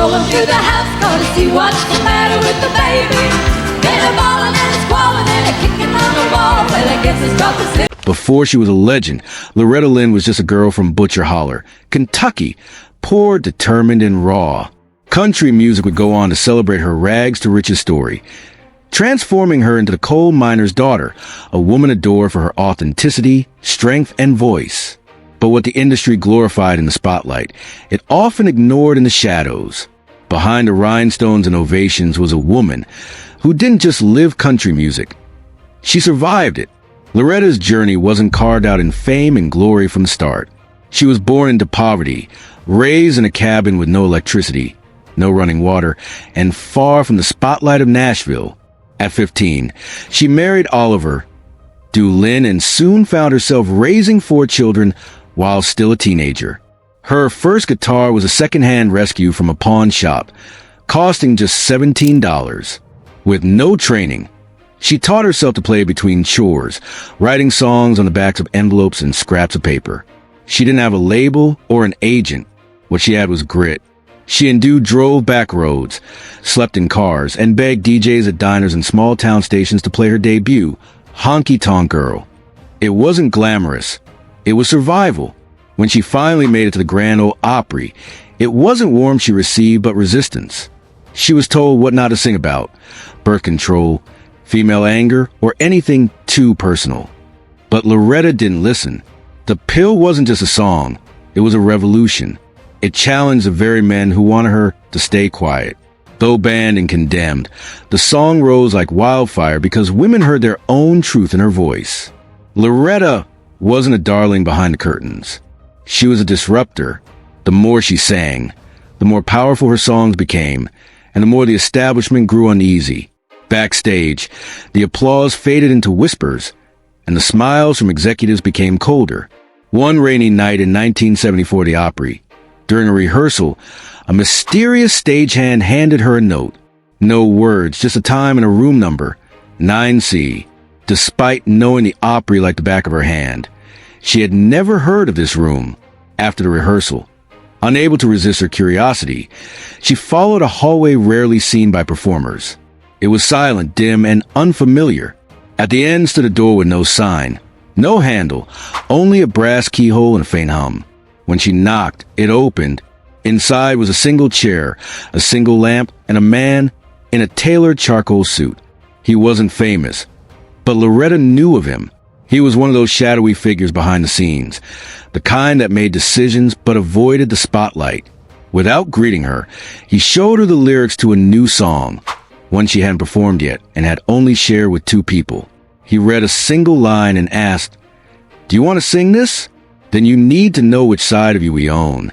rolling through the house, gonna see what's the matter with the baby. Then a bawling and a squalling and a kicking on the wall. Well, I guess it's tough to sleep. Before she was a legend, Loretta Lynn was just a girl from Butcher Holler, Kentucky, poor, determined, and raw. Country music would go on to celebrate her rags to riches story, transforming her into the coal miner's daughter, a woman adored for her authenticity, strength, and voice. But what the industry glorified in the spotlight, it often ignored in the shadows. Behind the rhinestones and ovations was a woman who didn't just live country music. She survived it. Loretta's journey wasn't carved out in fame and glory from the start. She was born into poverty, raised in a cabin with no electricity, no running water, and far from the spotlight of Nashville. At 15, she married Oliver Lynn and soon found herself raising 4 children while still a teenager. Her first guitar was a second-hand rescue from a pawn shop, costing just $17. With no training, she taught herself to play between chores, writing songs on the backs of envelopes and scraps of paper. She didn't have a label or an agent. What she had was grit. She and Dude drove back roads, slept in cars, and begged DJs at diners and small-town stations to play her debut, Honky Tonk Girl. It wasn't glamorous. It was survival. When she finally made it to the Grand Ole Opry, it wasn't warmth she received, but resistance. She was told what not to sing about: birth control, female anger, or anything too personal. But Loretta didn't listen. The Pill wasn't just a song. It was a revolution. It challenged the very men who wanted her to stay quiet. Though banned and condemned, the song rose like wildfire because women heard their own truth in her voice. Loretta wasn't a darling behind the curtains. She was a disruptor. The more she sang, the more powerful her songs became, and the more the establishment grew uneasy. Backstage, the applause faded into whispers, and the smiles from executives became colder. One rainy night in 1974 at the Opry, during a rehearsal, a mysterious stagehand handed her a note. No words, just a time and a room number, 9C. Despite knowing the Opry like the back of her hand, she had never heard of this room. After the rehearsal, unable to resist her curiosity, she followed a hallway rarely seen by performers. It was silent, dim, and unfamiliar. At the end stood a door with no sign, no handle, only a brass keyhole and a faint hum. When she knocked, it opened. Inside was a single chair, a single lamp, and a man in a tailored charcoal suit. He wasn't famous, but Loretta knew of him. He was one of those shadowy figures behind the scenes, the kind that made decisions but avoided the spotlight. Without greeting her, he showed her the lyrics to a new song, one she hadn't performed yet and had only shared with 2 people. He read a single line and asked, "Do you want to sing this? Then you need to know which side of you we own."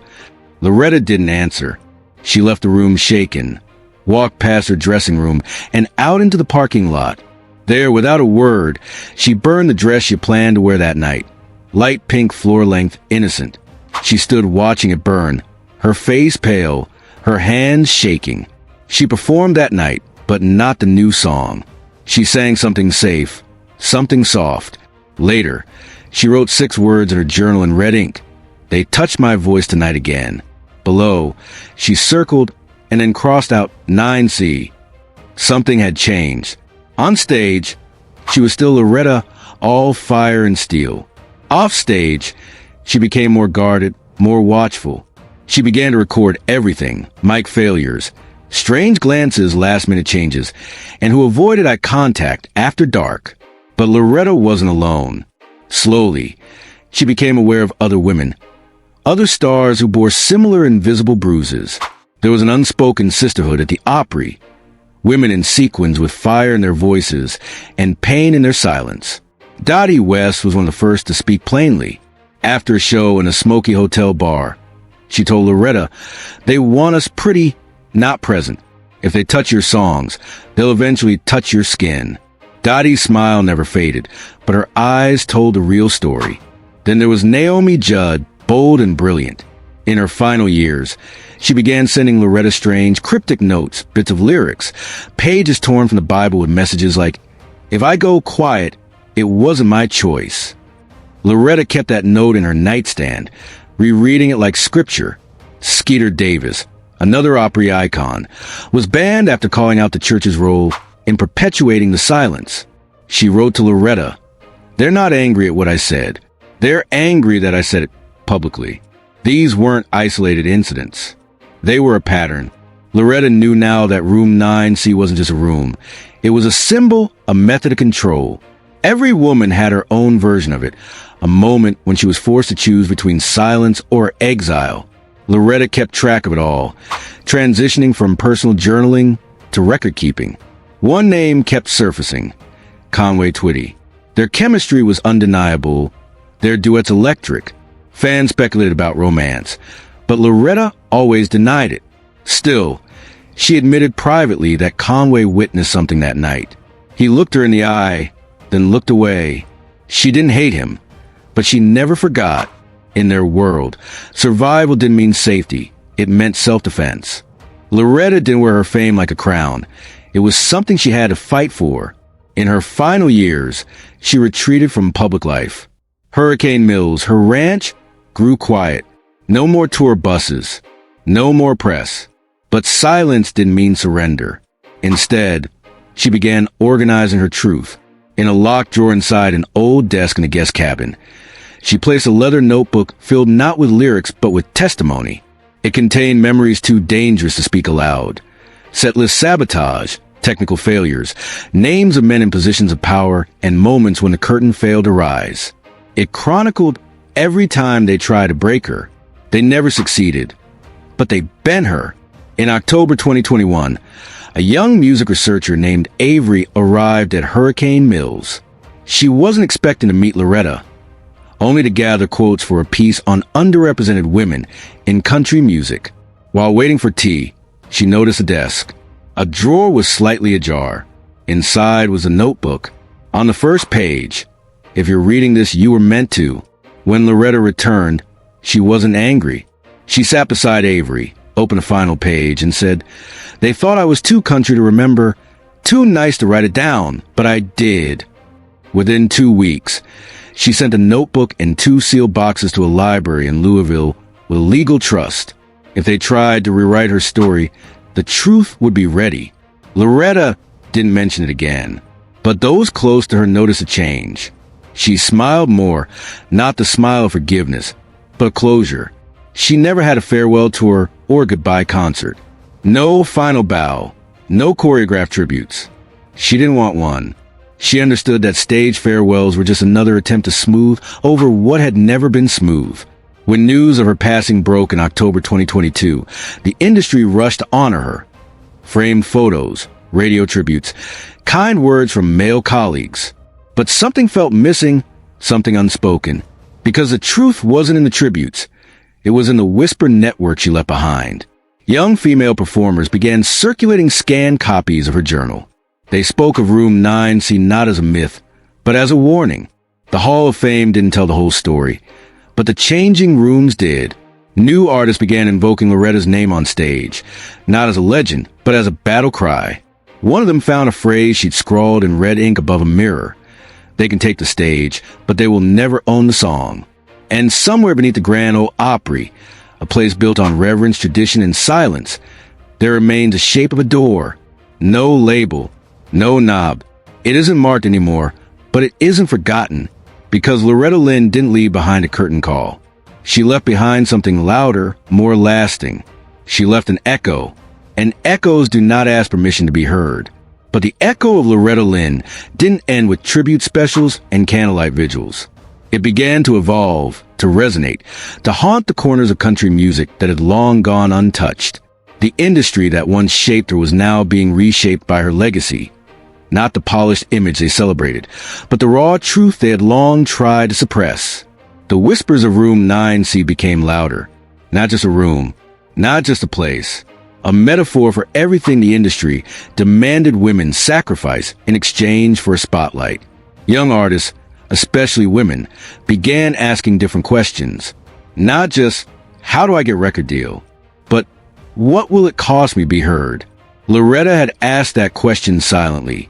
Loretta didn't answer. She left the room shaken, walked past her dressing room and out into the parking lot. There, without a word, she burned the dress she planned to wear that night. Light pink, floor-length, innocent. She stood watching it burn, her face pale, her hands shaking. She performed that night, but not the new song. She sang something safe, something soft. Later, she wrote 6 words in her journal in red ink. "They touched my voice tonight again." Below, she circled and then crossed out 9C. Something had changed. On stage, she was still Loretta, all fire and steel. Off stage, she became more guarded, more watchful. She began to record everything: mic failures, strange glances, last-minute changes, and who avoided eye contact after dark. But Loretta wasn't alone. Slowly, she became aware of other women, other stars who bore similar invisible bruises. There was an unspoken sisterhood at the Opry, women in sequins with fire in their voices and pain in their silence. Dottie West was one of the first to speak plainly. After a show in a smoky hotel bar, she told Loretta, "They want us pretty, not present. If they touch your songs, they'll eventually touch your skin." Dottie's smile never faded, but her eyes told the real story. Then there was Naomi Judd, bold and brilliant. In her final years, she began sending Loretta Strange cryptic notes, bits of lyrics, pages torn from the Bible with messages like, "If I go quiet, it wasn't my choice." Loretta kept that note in her nightstand, rereading it like scripture. Skeeter Davis, another Opry icon, was banned after calling out the church's role in perpetuating the silence. She wrote to Loretta, "They're not angry at what I said. They're angry that I said it publicly. These weren't isolated incidents. They were a pattern." Loretta knew now that Room 9C wasn't just a room. It was a symbol, a method of control. Every woman had her own version of it, a moment when she was forced to choose between silence or exile. Loretta kept track of it all, transitioning from personal journaling to record keeping. One name kept surfacing, Conway Twitty. Their chemistry was undeniable, their duets electric. Fans speculated about romance, but Loretta always denied it. Still, she admitted privately that Conway witnessed something that night. He looked her in the eye, then looked away. She didn't hate him, but she never forgot. In their world, survival didn't mean safety. It meant self-defense. Loretta didn't wear her fame like a crown. It was something she had to fight for. In her final years, she retreated from public life. Hurricane Mills, her ranch, grew quiet. No more tour buses. No more press. But silence didn't mean surrender. Instead, she began organizing her truth. In a locked drawer inside an old desk in a guest cabin, she placed a leather notebook filled not with lyrics but with testimony. It contained memories too dangerous to speak aloud. Setlist sabotage, technical failures, names of men in positions of power, and moments when the curtain failed to rise. It chronicled every time they tried to break her. They never succeeded, but they bent her. In October 2021, a young music researcher named Avery arrived at Hurricane Mills. She wasn't expecting to meet Loretta, only to gather quotes for a piece on underrepresented women in country music. While waiting for tea, she noticed a desk. A drawer was slightly ajar. Inside was a notebook. On the first page, "If you're reading this, you were meant to." When Loretta returned, she wasn't angry. She sat beside Avery, opened a final page, and said, "They thought I was too country to remember, too nice to write it down, but I did." Within 2 weeks, she sent a notebook and 2 sealed boxes to a library in Louisville with legal trust. If they tried to rewrite her story, the truth would be ready. Loretta didn't mention it again, but those close to her noticed a change. She smiled more, not the smile of forgiveness, but closure. She never had a farewell tour or a goodbye concert. No final bow, no choreographed tributes. She didn't want one. She understood that stage farewells were just another attempt to smooth over what had never been smooth. When news of her passing broke in October 2022, the industry rushed to honor her. Framed photos, radio tributes, kind words from male colleagues. But something felt missing, something unspoken. Because the truth wasn't in the tributes. It was in the whisper network she left behind. Young female performers began circulating scanned copies of her journal. They spoke of Room 9C not as a myth, but as a warning. The Hall of Fame didn't tell the whole story, but the changing rooms did. New artists began invoking Loretta's name on stage, not as a legend, but as a battle cry. One of them found a phrase she'd scrawled in red ink above a mirror. "They can take the stage, but they will never own the song." And somewhere beneath the Grand Ole Opry, a place built on reverence, tradition, and silence, there remains the shape of a door. No label, no knob. It isn't marked anymore, but it isn't forgotten, because Loretta Lynn didn't leave behind a curtain call. She left behind something louder, more lasting. She left an echo, and echoes do not ask permission to be heard. But the echo of Loretta Lynn didn't end with tribute specials and candlelight vigils. It began to evolve, to resonate, to haunt the corners of country music that had long gone untouched. The industry that once shaped her was now being reshaped by her legacy. Not the polished image they celebrated, but the raw truth they had long tried to suppress. The whispers of Room 9C became louder. Not just a room, not just a place. A metaphor for everything the industry demanded women sacrifice in exchange for a spotlight. Young artists, especially women, began asking different questions. Not just, how do I get record deal? But, what will it cost me to be heard? Loretta had asked that question silently.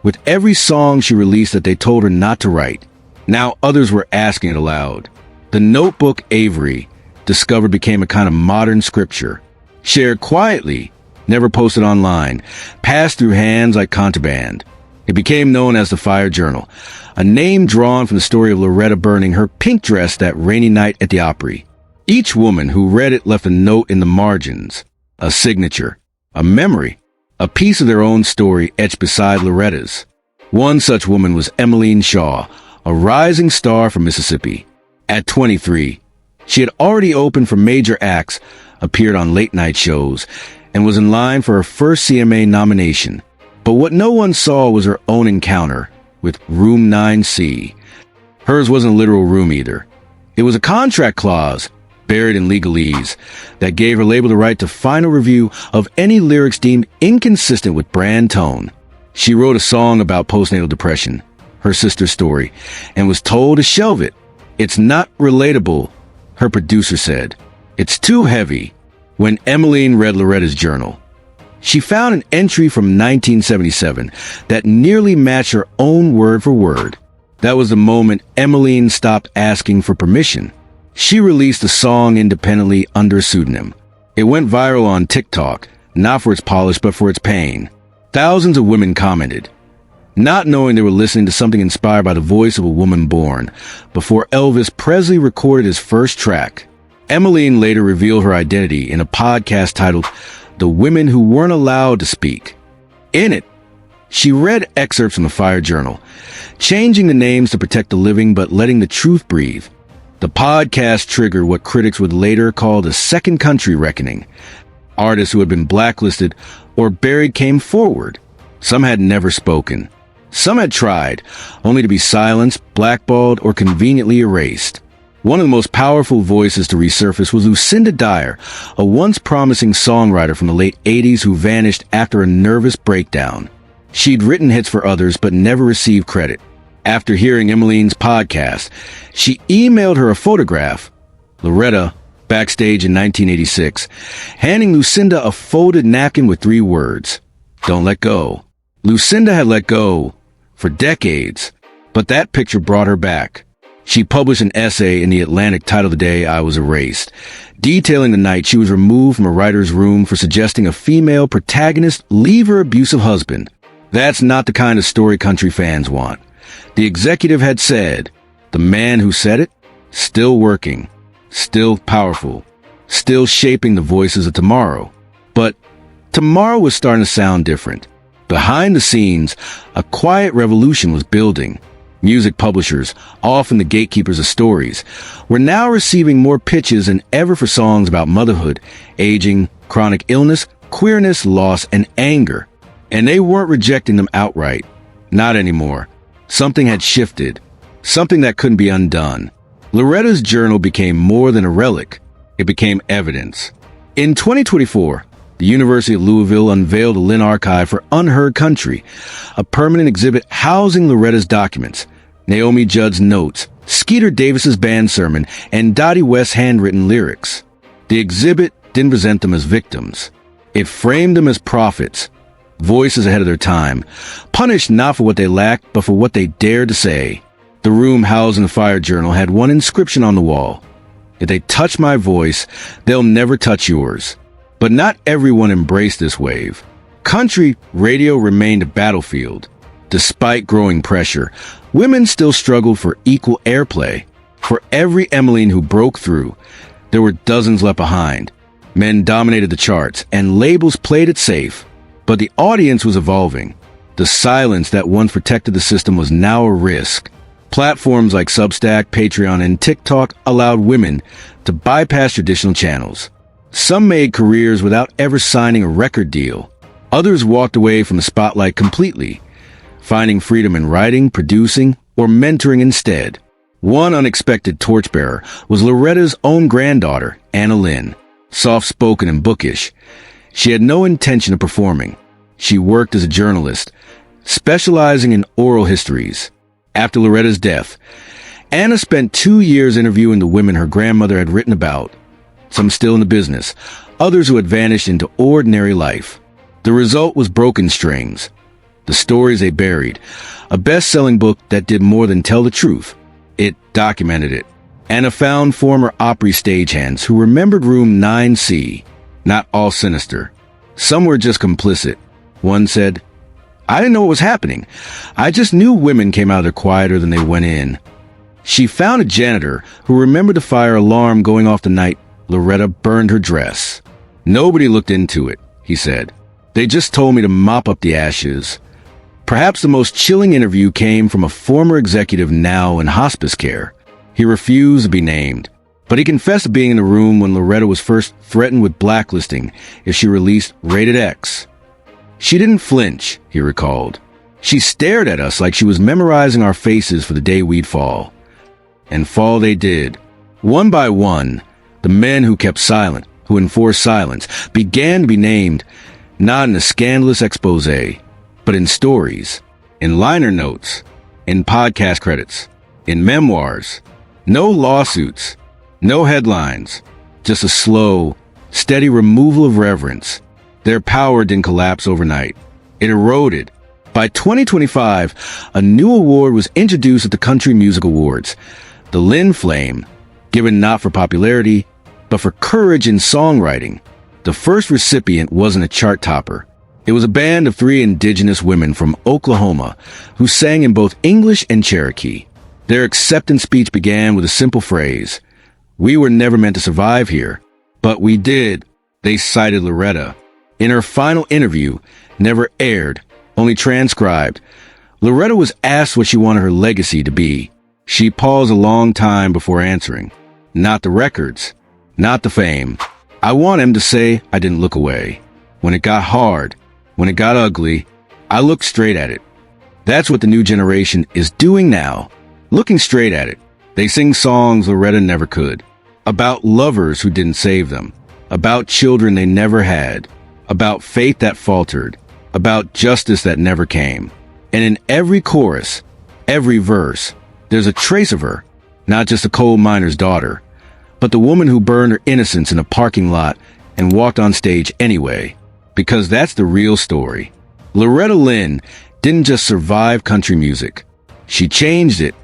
With every song she released that they told her not to write, now others were asking it aloud. The notebook Avery discovered became a kind of modern scripture. Shared quietly, never posted online, passed through hands like contraband. It became known as the Fire Journal, a name drawn from the story of Loretta burning her pink dress that rainy night at the Opry. Each woman who read it left a note in the margins, a signature, a memory, a piece of their own story etched beside Loretta's. One such woman was Emmeline Shaw, a rising star from Mississippi. At 23, she had already opened for major acts, appeared on late-night shows, and was in line for her first CMA nomination. But what no one saw was her own encounter with Room 9C. Hers wasn't a literal room either. It was a contract clause, buried in legalese, that gave her label the right to final review of any lyrics deemed inconsistent with brand tone. She wrote a song about postnatal depression, her sister's story, and was told to shelve it. It's not relatable, her producer said. It's too heavy. When Emmeline read Loretta's journal, she found an entry from 1977 that nearly matched her own word for word. That was the moment Emmeline stopped asking for permission. She released the song independently under a pseudonym. It went viral on TikTok, not for its polish but for its pain. Thousands of women commented, not knowing they were listening to something inspired by the voice of a woman born before Elvis Presley recorded his first track. Emmeline later revealed her identity in a podcast titled The Women Who Weren't Allowed to Speak. In it, she read excerpts from the Fire Journal, changing the names to protect the living but letting the truth breathe. The podcast triggered what critics would later call the Second Country Reckoning. Artists who had been blacklisted or buried came forward. Some had never spoken. Some had tried, only to be silenced, blackballed, or conveniently erased. One of the most powerful voices to resurface was Lucinda Dyer, a once promising songwriter from the late 80s who vanished after a nervous breakdown. She'd written hits for others but never received credit. After hearing Emmeline's podcast, she emailed her a photograph. Loretta, backstage in 1986, handing Lucinda a folded napkin with 3 words, "Don't let go." Lucinda had let go for decades, but that picture brought her back. She published an essay in The Atlantic titled The Day I Was Erased, detailing the night she was removed from a writer's room for suggesting a female protagonist leave her abusive husband. That's not the kind of story country fans want. The executive had said, the man who said it, still working, still powerful, still shaping the voices of tomorrow. But tomorrow was starting to sound different. Behind the scenes, a quiet revolution was building. Music publishers, often the gatekeepers of stories, were now receiving more pitches than ever for songs about motherhood, aging, chronic illness, queerness, loss, and anger. And they weren't rejecting them outright. Not anymore. Something had shifted. Something that couldn't be undone. Loretta's journal became more than a relic. It became evidence. In 2024, the University of Louisville unveiled a Lynn Archive for Unheard Country, a permanent exhibit housing Loretta's documents, Naomi Judd's notes, Skeeter Davis's band sermon, and Dottie West's handwritten lyrics. The exhibit didn't present them as victims. It framed them as prophets, voices ahead of their time, punished not for what they lacked, but for what they dared to say. The room housing the Fire Journal had one inscription on the wall. If they touch my voice, they'll never touch yours. But not everyone embraced this wave. Country radio remained a battlefield. Despite growing pressure, women still struggled for equal airplay. For every Emmeline who broke through, there were dozens left behind. Men dominated the charts, and labels played it safe. But the audience was evolving. The silence that once protected the system was now a risk. Platforms like Substack, Patreon, and TikTok allowed women to bypass traditional channels. Some made careers without ever signing a record deal. Others walked away from the spotlight completely, finding freedom in writing, producing, or mentoring instead. One unexpected torchbearer was Loretta's own granddaughter, Anna Lynn. Soft-spoken and bookish, she had no intention of performing. She worked as a journalist, specializing in oral histories. After Loretta's death, Anna spent 2 years interviewing the women her grandmother had written about, some still in the business, others who had vanished into ordinary life. The result was Broken Strings, The Stories They Buried, a best-selling book that did more than tell the truth. It documented it. Anna found former Opry stagehands who remembered Room 9C. not all sinister. Some were just complicit. One said, "I didn't know what was happening. I just knew women came out of there quieter than they went in." She found a janitor who remembered the fire alarm going off the night Loretta burned her dress. "Nobody looked into it," he said. "They just told me to mop up the ashes." Perhaps the most chilling interview came from a former executive now in hospice care. He refused to be named, but he confessed to being in the room when Loretta was first threatened with blacklisting if she released Rated X. "She didn't flinch," he recalled. "She stared at us like she was memorizing our faces for the day we'd fall." And fall they did. One by one, the men who kept silent, who enforced silence, began to be named, not in a scandalous expose, but in stories, in liner notes, in podcast credits, in memoirs. No lawsuits, no headlines, just a slow, steady removal of reverence. Their power didn't collapse overnight. It eroded. By 2025, a new award was introduced at the Country Music Awards, the Lynn Flame, given not for popularity, but for courage in songwriting. The first recipient wasn't a chart topper. It was a band of 3 indigenous women from Oklahoma who sang in both English and Cherokee. Their acceptance speech began with a simple phrase, "We were never meant to survive here, but we did." They cited Loretta. In her final interview, never aired, only transcribed, Loretta was asked what she wanted her legacy to be. She paused a long time before answering. "Not the records, not the fame. I want him to say I didn't look away. When it got hard, when it got ugly, I looked straight at it." That's what the new generation is doing now, looking straight at it. They sing songs Loretta never could, about lovers who didn't save them, about children they never had, about faith that faltered, about justice that never came. And in every chorus, every verse, there's a trace of her, not just a coal miner's daughter, but the woman who burned her innocence in a parking lot and walked on stage anyway. Because that's the real story. Loretta Lynn didn't just survive country music. She changed it